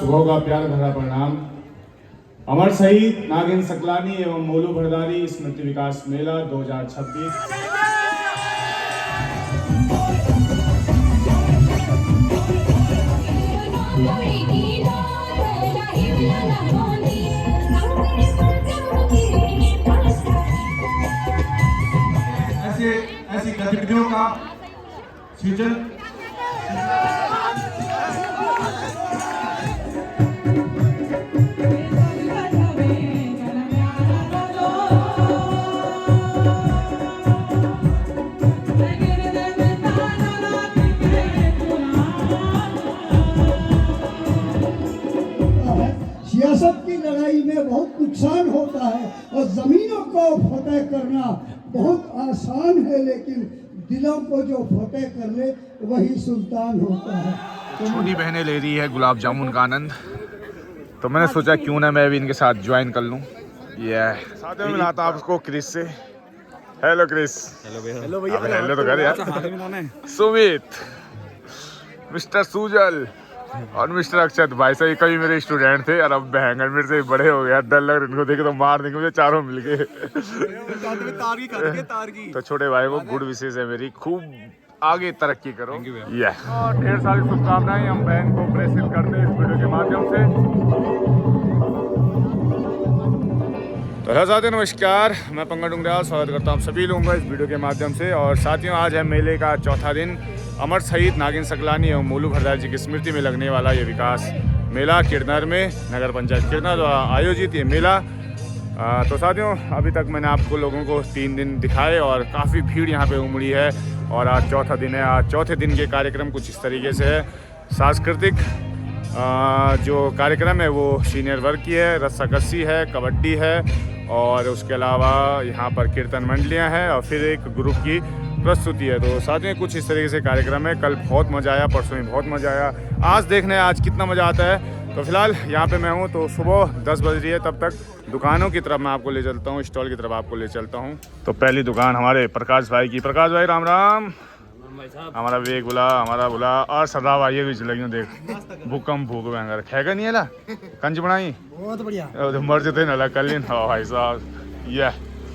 सुबह का प्यार भरा प्रणाम। अमर शहीद नागिन सकलानी एवं मोलू भरदारी स्मृति विकास मेला 2026। ऐसी गतिविधियों का सृजन सियासत की लड़ाई में बहुत नुकसान होता है और जमीनों को फतेह करना बहुत आसान है, लेकिन दिलों को जो फतेह कर ले वही सुल्तान होता है। छोटी बहनें ले रही है गुलाब जामुन का आनंद, तो मैंने सोचा क्यों ना मैं भी इनके साथ ज्वाइन कर लूं। ये साथ में मिलाता आपको क्रिस से। Hello Chris. हेलो भैया। हेलो तो कर यार। सुमित, मिस्टर सुजल और मिस्टर अक्षत। भाई साहब कभी मेरे स्टूडेंट थे और अब भयंकर मेरे से बड़े हो गए। डर लग रहा है इनको देखे तो मार देंगे मुझे। चारों मिल गए। तो छोटे भाई को गुड विशेष है मेरी, खूब आगे तरक्की करो। और ढेर सारी शुभकामनाएं हम बहन को प्रेषित करते हैं इस वीडियो के माध्यम से। तो हेलो साथियों, नमस्कार। मैं पंकज डुंगराल स्वागत करता हूँ सभी लोगों का इस वीडियो के माध्यम से। और साथियों, आज है मेले का चौथा दिन। अमर शहीद नागिन सकलानी एवं मोलू भरदारी जी की स्मृति में लगने वाला ये विकास मेला किरनर में नगर पंचायत किरनर द्वारा आयोजित ये मेला। तो साथियों, अभी तक मैंने आपको लोगों को 3 दिन दिखाए और काफ़ी भीड़ यहाँ पे उमड़ी है। और आज चौथा दिन है। आज चौथे दिन के कार्यक्रम कुछ इस तरीके से है। सांस्कृतिक जो कार्यक्रम है वो सीनियर वर्ग की है, रस्साकस्सी है, कबड्डी है और उसके अलावा यहाँ पर कीर्तन मंडलियाँ हैं और फिर एक ग्रुप की प्रस्तुति है। तो साथ में कुछ इस तरीके से कार्यक्रम है। कल बहुत मज़ा आया, परसों में बहुत मज़ा आया। आज देखने आज कितना मज़ा आता है। तो फिलहाल यहाँ पे मैं हूँ, तो सुबह 10 बज रही है। तब तक दुकानों की तरफ मैं आपको ले चलता हूँ, स्टॉल की तरफ आपको ले चलता हूँ। तो पहली दुकान हमारे प्रकाश भाई की। प्रकाश भाई राम राम। हमारा वेग बोला, हमारा बोला और सरदार भाई ये भी लगी देख भूकंप भूक बैंगर खेगा नहीं है कंच बनाई बहुत बढ़िया मर्ज थे न कल भाई साहब। ये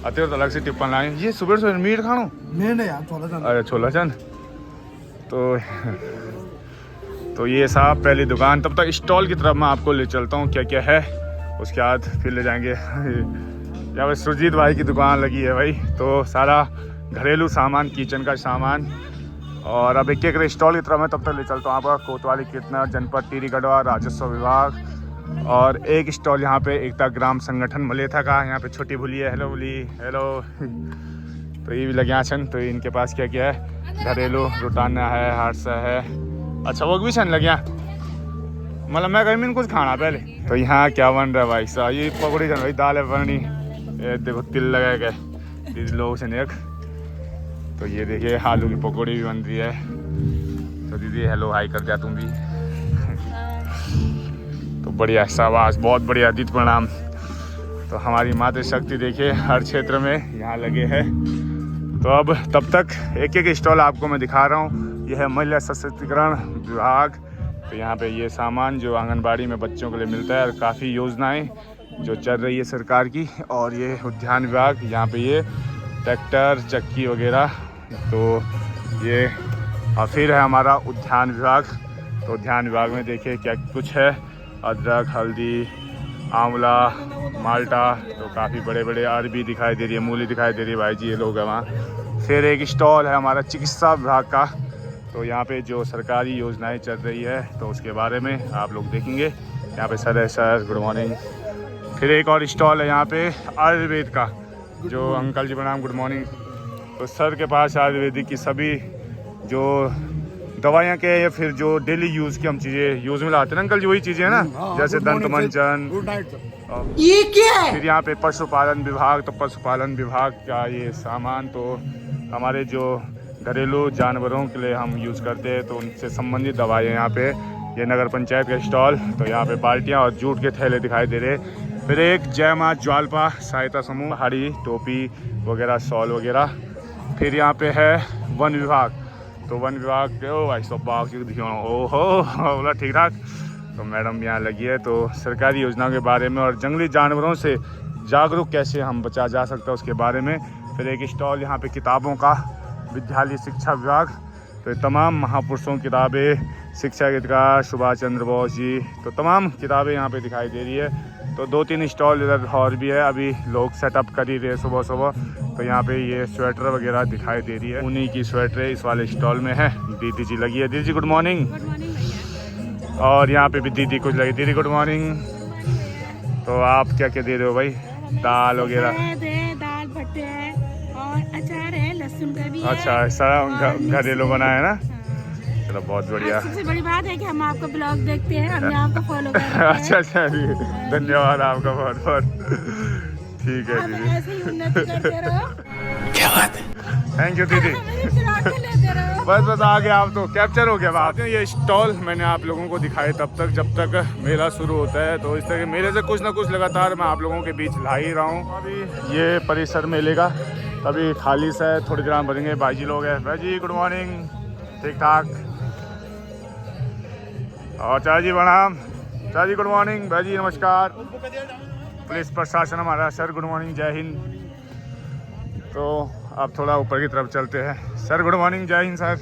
अतिरिक्त अलग से टिप्पण लाए। ये सुबह सुबह मीट खानो नहीं यार, अरे छोला चंद। तो ये साहब पहली दुकान। तब तक स्टॉल की तरफ मैं आपको ले चलता हूँ क्या क्या है, उसके बाद फिर ले जाएंगे। यहाँ पे सुरजीत भाई की दुकान लगी है भाई। तो सारा घरेलू सामान, किचन का सामान। और अब एक एक स्टॉल की तरफ मैं तब तक ले चलता हूँ आपका। कोतवाली किरनर, जनपद टिहरी गढ़वा, राजस्व विभाग। और एक स्टॉल यहाँ पे एकता ग्राम संगठन मलेथा का। यहाँ पे छोटी भूली है। हेलो भूली, हेलो। तो ये भी लगे छन। तो इनके पास क्या क्या है, घरेलू रोटाना है, हादसा है। अच्छा वो भी छन लगे मतलब मैं कहीं कुछ खाना पहले। तो यहाँ क्या बन रहा है भाई साहब, ये पकौड़ी छन भाई, दाल है बननी। ये देखो तिल लगा गए लोग से एक। तो ये देखिए आलू की पकौड़ी भी बन रही है। तो दीदी हेलो हाई कर दिया तुम भी। तो बढ़िया शाबाश, बहुत बढ़िया दीदी प्रणाम। तो हमारी मातृ शक्ति देखिए हर क्षेत्र में यहाँ लगे हैं। तो अब तब तक एक एक स्टॉल आपको मैं दिखा रहा हूँ। यह है महिला सशक्तिकरण विभाग। तो यहाँ पे ये सामान जो आंगनबाड़ी में बच्चों के लिए मिलता है और काफ़ी योजनाएं जो चल रही है सरकार की। और ये उद्यान विभाग, यहाँ पे ये ट्रैक्टर चक्की वगैरह। तो ये और फिर है हमारा उद्यान विभाग। तो उद्यान विभाग में देखिए क्या कुछ है, अदरक, हल्दी, आंवला, माल्टा। तो काफ़ी बड़े बड़े अरबी दिखाई दे रही है, मूली दिखाई दे रही है भाई जी, ये लोग हैं वहाँ। फिर एक स्टॉल है हमारा चिकित्सा विभाग का। तो यहाँ पे जो सरकारी योजनाएं चल रही है तो उसके बारे में आप लोग देखेंगे। यहाँ पे सर है, सर गुड मॉर्निंग। फिर एक और स्टॉल है यहाँ पे आयुर्वेद का, जो अंकल जी प्रणाम, गुड मॉर्निंग। तो सर के पास आयुर्वेदिक की सभी जो दवाइयाँ के या फिर जो डेली यूज़ की हम चीज़ें यूज़ में लाते हैं अंकल जी, वही चीज़ें हैं ना, जैसे दंत मंजन। ये क्या है? फिर यहाँ पे पशुपालन विभाग। तो पशुपालन विभाग का ये सामान तो हमारे जो घरेलू जानवरों के लिए हम यूज़ करते हैं, तो उनसे संबंधित दवाइयाँ यहाँ पे। ये नगर पंचायत का स्टॉल। तो यहाँ पे बाल्टियाँ और जूट के थैले दिखाई दे रहे। फिर एक जय माँ ज्वालपा सहायता समूह, पहाड़ी टोपी वगैरह, शॉल वगैरह। फिर यहाँ पे है वन विभाग। तो वन विभाग के ओ भाई सब बाग दिखा, ओहो बोला ठीक ठाक। तो मैडम यहाँ लगी है, तो सरकारी योजनाओं के बारे में और जंगली जानवरों से जागरूक कैसे हम बचा जा सकता है उसके बारे में। फिर एक स्टॉल यहाँ पे किताबों का, विद्यालय शिक्षा विभाग, तो ये तमाम महापुरुषों की किताबें, शिक्षा के अधिकार, सुभाष चंद्र बोस जी, तो तमाम किताबें यहाँ पे दिखाई दे रही है। तो 2-3 स्टॉल इधर और भी है, अभी लोग सेटअप कर ही रहे सुबह सुबह। तो यहाँ पे ये स्वेटर वगैरह दिखाई दे रही है, उन्हीं की स्वेटर इस वाले स्टॉल में है। दीदी जी लगी है। दीदी जी गुड मॉर्निंग। गुड मॉर्निंग भैया। और यहाँ पे भी दीदी कुछ लगी। दीदी गुड मॉर्निंग। तो आप क्या क्या दे रहे हो भाई? दाल वगैरह? दाल भट्टे है और अचार है, लहसुन का भी है। अच्छा, सारा घरेलू बना है ना। चलो बहुत बढ़िया। सबसे बड़ी बात है कि हम आपका ब्लॉग देखते हैं, हमने आपको फॉलो कर रखा है। अच्छा अच्छा जी, धन्यवाद आपका बहुत बहुत। ठीक है आप दीदी, ऐसे ही उन्नति करते रहो। क्या बात है। थैंक यू दीदी। हमें शुरुआत से लेते रहो। बस आगे आप तो कैप्चर हो गया बात। ये स्टॉल मैंने आप लोगों को दिखाए तब तक जब तक मेला शुरू होता है। तो इस तरह के मेले से कुछ ना कुछ लगातार मैं आप लोगों के बीच ला ही रहा हूँ। अभी ये परिसर मेले का अभी खाली सा है, थोड़ी देर में भरेंगे। भाई जी लोग हैं। भाई जी गुड मॉर्निंग। ठीक ठाक। और चाचा जी प्रणाम। चाचा जी गुड मॉर्निंग। भाई जी नमस्कार। पुलिस प्रशासन हमारा सर गुड मॉर्निंग, जय हिंद। तो अब थोड़ा ऊपर की तरफ चलते हैं। सर गुड मॉर्निंग, जय हिंद सर।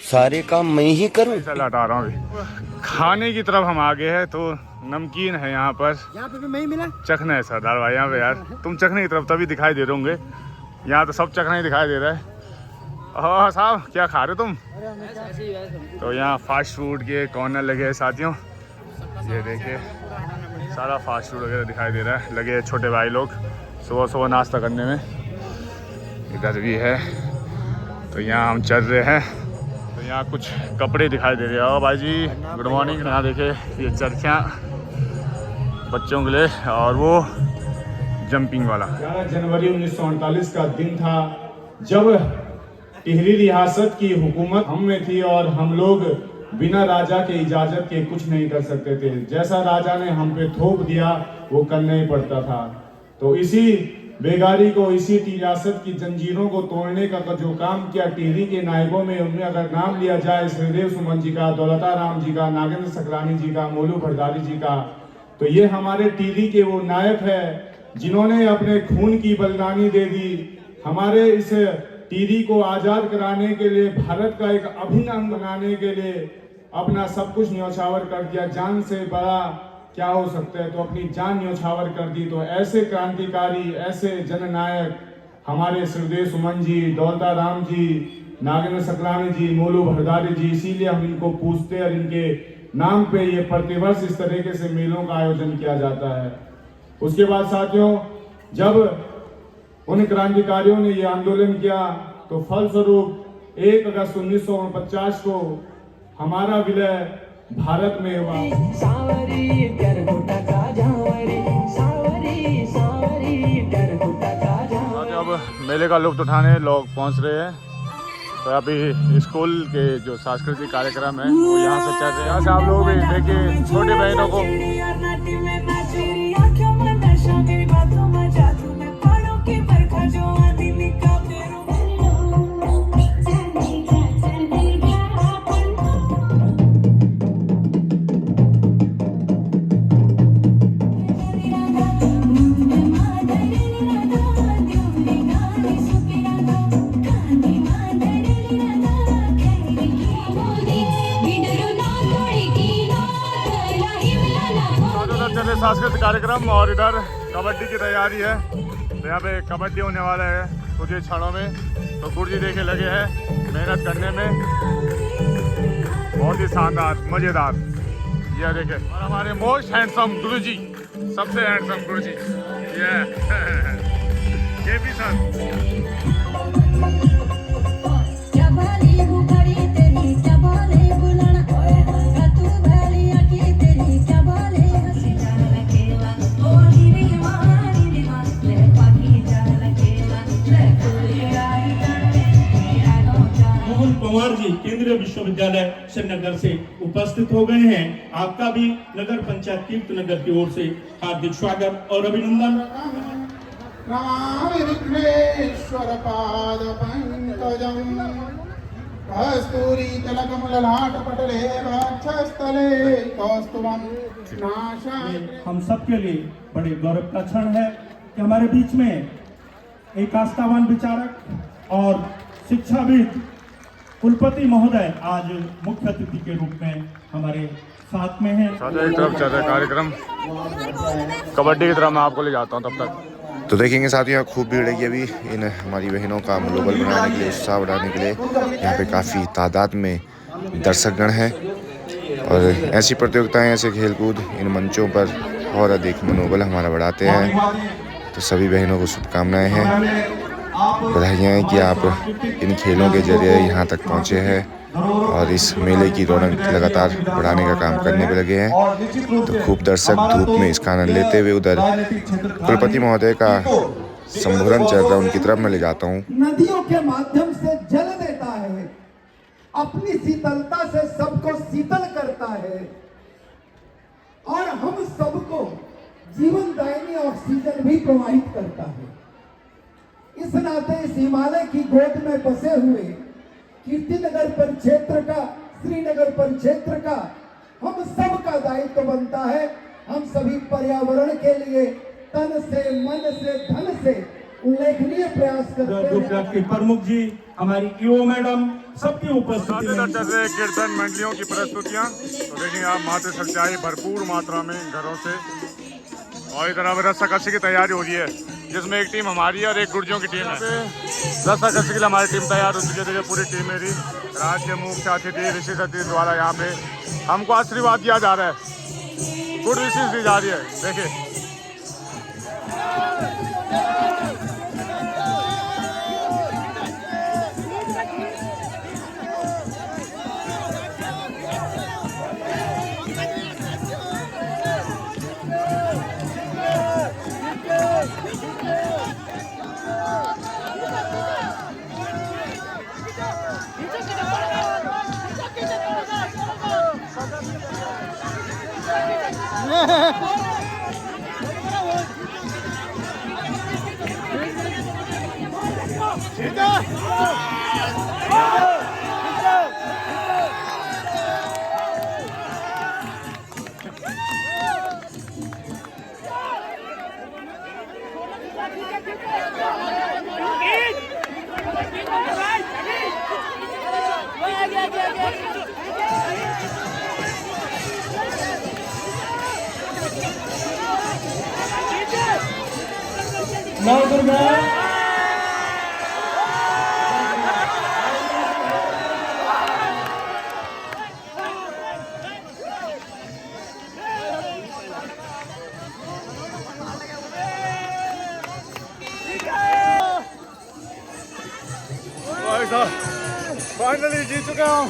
सारे काम मैं ही करूं? चल हटा रहा हूँ अभी। खाने की तरफ हम आगे हैं, तो नमकीन है यहाँ पर। यहाँ पे भी मैं ही मिला। चखना है सरदार भाई यहाँ पे। यार तुम चखने की तरफ तभी दिखाई दे रहे होंगे, यहाँ तो सब चखना ही दिखाई दे रहा है। हाँ साहब क्या खा रहे हो तुम? तो यहाँ फास्ट फूड के कॉर्नर लगे हैं साथियों। ये देखिए सारा फास्ट फूड वगैरह दिखाई दे रहा है। लगे हैं छोटे भाई लोग सुबह सुबह नाश्ता करने में। इधर भी है। तो यहाँ हम चल रहे हैं। तो यहाँ कुछ कपड़े दिखाई दे रहे हैं। और भाई जी गुड मॉर्निंग। यहाँ देखे ये चरखियाँ बच्चों के लिए, और वो जंपिंग वाला। 11 जनवरी 1948 का दिन था जब टिहरी रियासत की हुकूमत हम में थी और हम लोग बिना राजा के इजाजत के कुछ नहीं कर सकते थे। जैसा राजा ने हम पे थोप दिया वो करना ही पड़ता था। तो इसी बेगारी को, इसी रियासत की जंजीरों को तोड़ने का जो काम किया टिहरी के नायकों में, उनमें अगर नाम लिया जाए श्रीदेव सुमन जी का, दौलता राम जी का, नागेंद्र सकलानी जी का, मोलू भरदारी जी का, तो ये हमारे टिहरी के वो नायक है जिन्होंने अपने खून की बलिदानी दे दी। हमारे इस टिहरी को आजाद कराने के लिए, भारत का एक अभिन्न अंग बनाने के लिए अपना सब कुछ न्यौछावर कर दिया। जान से बड़ा क्या हो सकता है, तो अपनी जान न्यौछावर कर दी। तो ऐसे क्रांतिकारी, ऐसे जननायक हमारे श्रीदेव सुमन जी, दौलता राम जी, नागेंद्र सकलानी जी, मोलू भरदारी जी, इसीलिए हम इनको पूछते हैं और इनके नाम पे ये प्रतिवर्ष इस तरीके से मेलों का आयोजन किया जाता है। उसके बाद साथियों, जब उन क्रांतिकारियों ने ये आंदोलन किया तो फलस्वरूप 1 अगस्त 1949 को हमारा विलय भारत में हुआ। अब मेले का लुत्फ उठाने लोग पहुंच रहे हैं। तो अभी स्कूल के जो सांस्कृतिक कार्यक्रम है वो यहाँ से चल रहे हैं। यहाँ से आप लोग भी देखिए छोटे बहनों को। सांस्कृतिक कार्यक्रम और इधर कबड्डी की तैयारी है। तो यहाँ पे कबड्डी होने वाला है कुछ ही क्षणों में। तो गुरुजी देखे लगे हैं मेहनत करने में, बहुत ही शानदार मज़ेदार। ये देखे और हमारे मोस्ट हैंडसम गुरुजी, सबसे हैंडसम गुरुजी ये केपी सर। पवार जी केंद्रीय विश्वविद्यालय श्रीनगर से उपस्थित हो गए हैं। आपका भी नगर पंचायत कीर्तनगर की ओर से हार्दिक स्वागत और अभिनंदन। नमामि विघ्नेश्वर पाद पंकजं कस्तूरी तिलकमललाट पटले वक्षस्थले कौस्तुभं नाशाय। हम सबके लिए बड़े गौरव का क्षण है कि हमारे बीच में एक आस्थावान विचारक और शिक्षाविद कुलपति महोदय आज मुख्य अतिथि के रूप में हमारे साथ में हैं। एक तरफ चल रहा है कार्यक्रम, कबड्डी की तरफ मैं आपको ले जाता हूँ तब तक। तो देखेंगे साथियों, यहाँ खूब भीड़ है अभी इन हमारी बहनों का मनोबल बनाने के लिए, उत्साह बढ़ाने के लिए। यहाँ पे काफ़ी तादाद में दर्शकगण हैं और ऐसी प्रतियोगिताएं, ऐसे खेलकूद इन मंचों पर और अधिक मनोबल हमारा बढ़ाते हैं। तो सभी बहनों को शुभकामनाएं हैं, बधाइयाँ हैं कि आप इन खेलों के जरिए यहाँ तक पहुँचे हैं और इस मेले की रौनक लगातार बढ़ाने का काम करने में लगे हैं। तो खूब दर्शक धूप में इसका आनंद लेते हुए उधर कुलपति महोदय का संबोधन चल रहा है, उनकी तरफ मैं ले जाता हूँ। नदियों के माध्यम से जल देता है, अपनी शीतलता से सबको शीतल करता है और हम सबको जीवनदायिनी ऑक्सीजन भी प्रोवाइड करता है। इस नाते इस हिमालय की गोद में बसे हुए कीर्तिनगर परिक्षेत्र का, श्रीनगर परिक्षेत्र का हम सब का दायित्व बनता है। हम सभी पर्यावरण के लिए तन से, मन से, धन से उल्लेखनीय प्रयास करते हैं। के प्रमुख जी, हमारी ईओ मैडम, सबकी उपस्थिति में कीर्तन मंडलियों की प्रस्तुतियाँ। तो देखिए आप, माते सच्चाई भरपूर मात्रा में घरों से, और इधर अब रस्साकशी की तैयारी हो रही है, जिसमें एक टीम हमारी है और एक गुर्जियों की टीम है। रस्साकशी के लिए हमारी टीम तैयार हो चुकी है। देखिए पूरी टीम मेरी, राज्य के मुख्य अतिथि ऋषि सती द्वारा यहाँ पे हमको आशीर्वाद दिया जा रहा है, गुड विशेष दी जा रही है। देखिए फाइनली जीत चुका हूँ।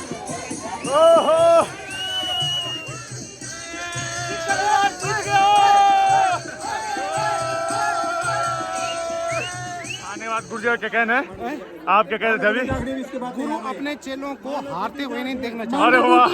आने बाद गुर्जर क्या कहना है? आप क्या कहते थे अभी? गुरु अपने चेलों को हारते हुए नहीं देखना चाहते। अरे वाह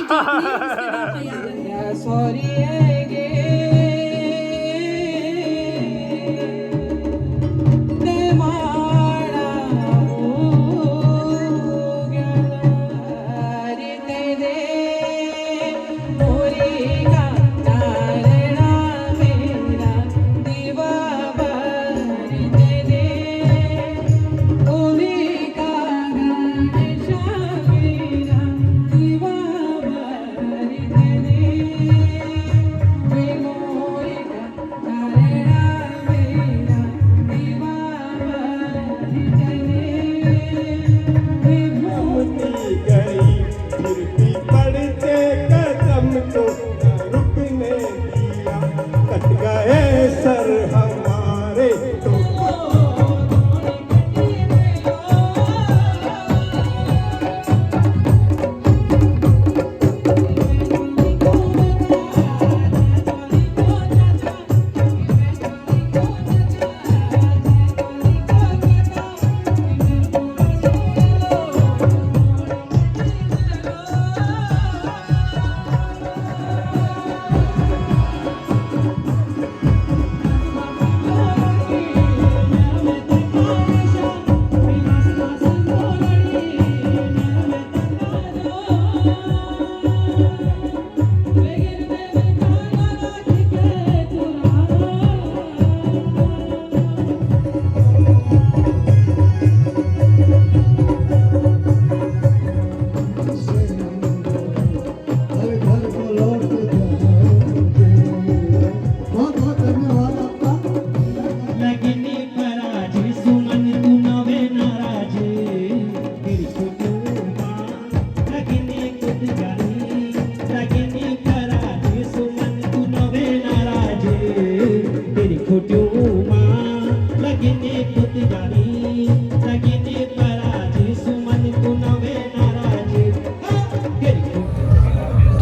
तो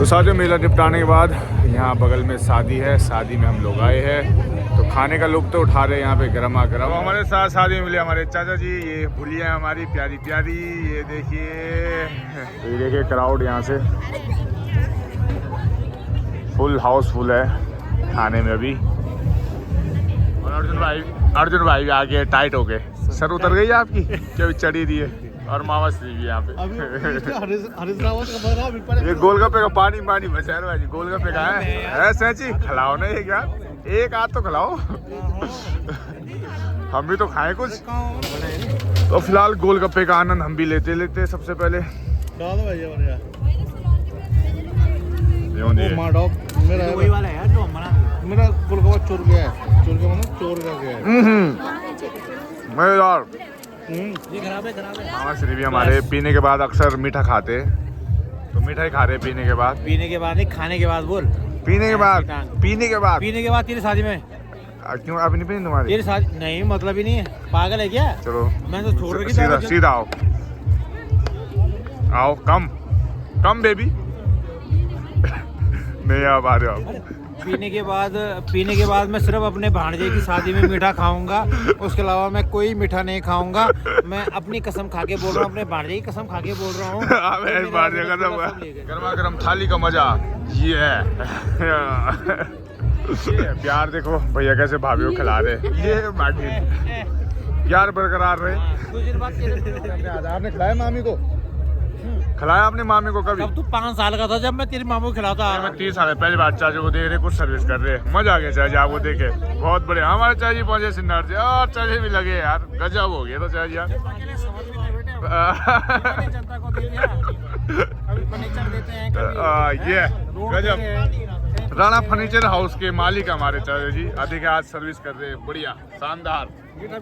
साथियों मेला निपटाने के बाद यहाँ बगल में शादी है, शादी में हम लोग आए हैं तो खाने का लुत्फ तो उठा रहे हैं यहाँ पे गरमा गरम। हमारे साथ शादी में मिले हमारे चाचा जी, ये भुलिया हमारी प्यारी प्यारी, ये देखिए तो ये देखिए क्राउड यहाँ से फुल हाउसफुल है खाने में अभी। और अर्जुन भाई भी आगे टाइट हो गए, सर उतर गई आपकी क्या चढ़ी रही है, और मामा श्री भी यहाँ पे ये गोलगप्पे का पानी बचा है भाई, गोलगप्पे का है सची खिलाओ ना एक यार, एक आध तो खिलाओ हम भी तो खाएं कुछ। तो फिलहाल गोलगप्पे का आनंद हम भी लेते सबसे पहले। मेरा गोलगप्पा चोर गया है, चोर का मतलब चोर का गया है। मजेदार। मामा श्री भी हमारे पीने के बाद अक्सर मीठा खाते, तो मीठा ही खा रहे पीने के बाद नहीं, खाने के बाद बोल। पीने के बाद तेरी शादी में क्यों अभी नहीं पीनी तुम्हारी? तेरी शादी नहीं, मतलब ही नहीं है, पागल है क्या? चलो मैं तो छोड़ रही सीधा आओ कम बेबी नहीं आ पा रहे हो आप। पीने के बाद मैं सिर्फ अपने भांजे की शादी में मीठा खाऊंगा, उसके अलावा मैं कोई मीठा नहीं खाऊंगा। मैं अपनी कसम खा के बोल रहा हूँ, अपने भांजे की कसम खा के बोल रहा हूँ। गर्मा गर्म थाली का मजा ये प्यार देखो भैया कैसे भाभी को खिला रहे, ये बाकी प्यार बरकरार रहे। आपने खिलाया मामी को? खिलाया अपने मामी को कभी? अब तू 5 साल का था जब मैं तेरी मामू को खिलाता। मैं 30 साल पहली बार चाचा को देख रहे, कुछ सर्विस कर रहे, मजा आ गया चाचा आपको देखे, बहुत बढ़िया। हमारे चाचा जी पहुंचे सिन्नर से और चाचा भी लगे यार, गजब हो गया तो चाचा यार। ये गजब। राणा फर्नीचर हाउस के मालिक हमारे चाचा जी, अधिक आज सर्विस कर रहे, बढ़िया शानदार, मीठा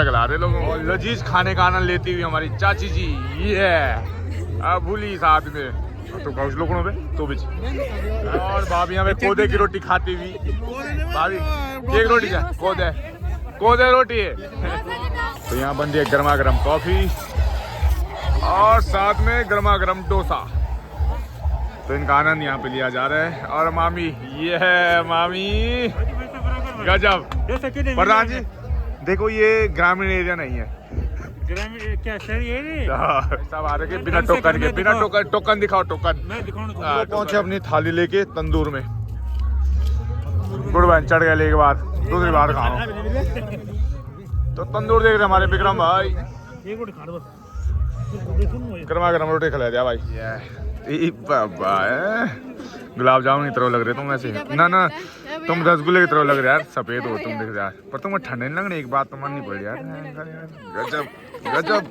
खिला रहे लोगों को। लजीज खाने का आनंद लेती हुई हमारी चाची जी, ये भूली साथ में तो कुछ लोगों पे तो भी। और भाभी यहाँ पे कोदे की रोटी खाती हुई, भाभी एक रोटी क्या कोदे रोटी है। तो यहाँ बन रही है गर्मा गर्म कॉफी और साथ में गर्मा गर्म डोसा, तो इनका आनंद यहाँ पे लिया जा रहा है। और मामी, ये है मामी गजब। प्रधान जी देखो ये ग्रामीण एरिया नहीं है, क्या शहरी है? सब आ रहे के बिना टोकन के, बिना टोकन दिखाओ टोकन। पहुंचे अपनी थाली लेके तंदूर में, गुड़ बहन चढ़ गए एक बार, दूसरी बार खाओ। तो तंदूर देख रहे हमारे विक्रम भाई, गर्मा गर्म रोटी खिला दिया भाई। गुलाब जामुन की तरह लग रहे तुम ऐसे ना तुम रसगुल्ले की तरह लग रहे यार, सफेद हो तुम दिख रहे यार, पर तुम्हें ठंडे नहीं लग रही, एक बात तो माननी पड़ी यार। गजब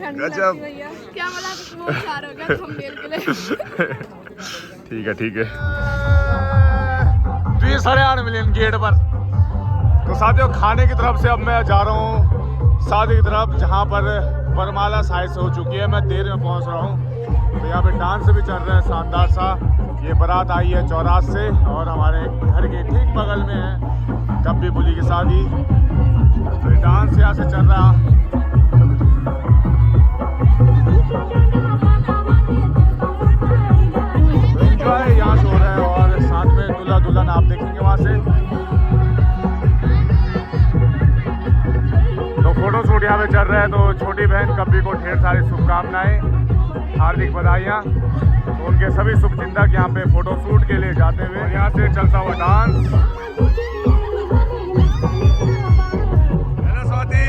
ठीक है तो ये 8.5 मिलियन गेट पर। तो साथियों खाने की तरफ से अब मैं जा रहा हूँ शादी की तरफ, जहाँ पर वरमाला शायद से हो चुकी है, मैं देर में पहुँच रहा हूँ। तो यहाँ पे डांस भी चल रहा है शानदार सा। ये बारात आई है चौरास से और हमारे घर के ठीक बगल में है कब्बी बुली की शादी, तो डांस यहाँ से चल रहा। तो एंजॉय यहाँ से हो रहा है और साथ में दूल्हा दुल्हन आप देखेंगे वहाँ से। तो फोटो शूट यहाँ पे चल रहा है, तो छोटी बहन कब्बी को ढेर सारी शुभकामनाएं, हार्दिक बधाइयाँ। तो उनके सभी शुभचिंतक यहाँ पे फोटो शूट के लिए जाते हुए, यहाँ से चलता हुआ डांस। हेलो स्वाति,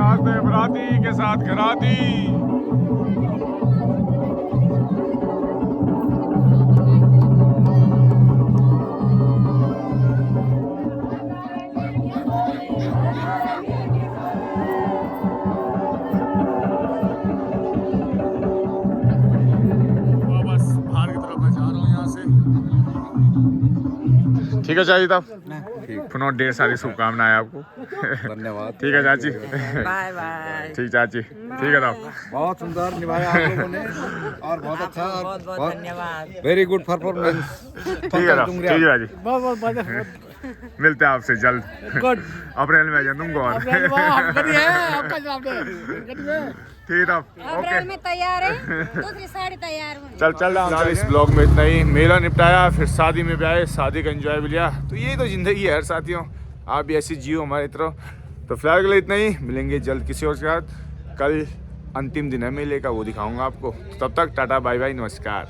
नाचते बराती के साथ घराती। ठीक है चाहिए था ठीक सुनो, ढेर सारी शुभकामनाएं आपको। धन्यवाद। ठीक है चाची। Bye bye. ठीक चाची, ठीक है साहब। बहुत सुंदर निभाया आप लोगों ने और बहुत अच्छा, बहुत बहुत धन्यवाद। Very good performance. ठीक है साहब, ठीक है जी। मिलते हैं आपसे जल्द। अप्रैल में जन्म और ठीक है, ओके। में तैयार है, दूसरी साड़ी तैयार है। चल इस ब्लॉग में इतना ही। मेला निपटाया, फिर शादी में भी आए, शादी का एंजॉय भी लिया। तो यही तो जिंदगी है यार साथियों, आप भी ऐसी जियो हमारी तरह। तो फिलहाल के लिए इतना ही, मिलेंगे जल्द किसी और के साथ। कल अंतिम दिन है मेले का, वो दिखाऊंगा आपको। तब तक टाटा बाय बाय, नमस्कार।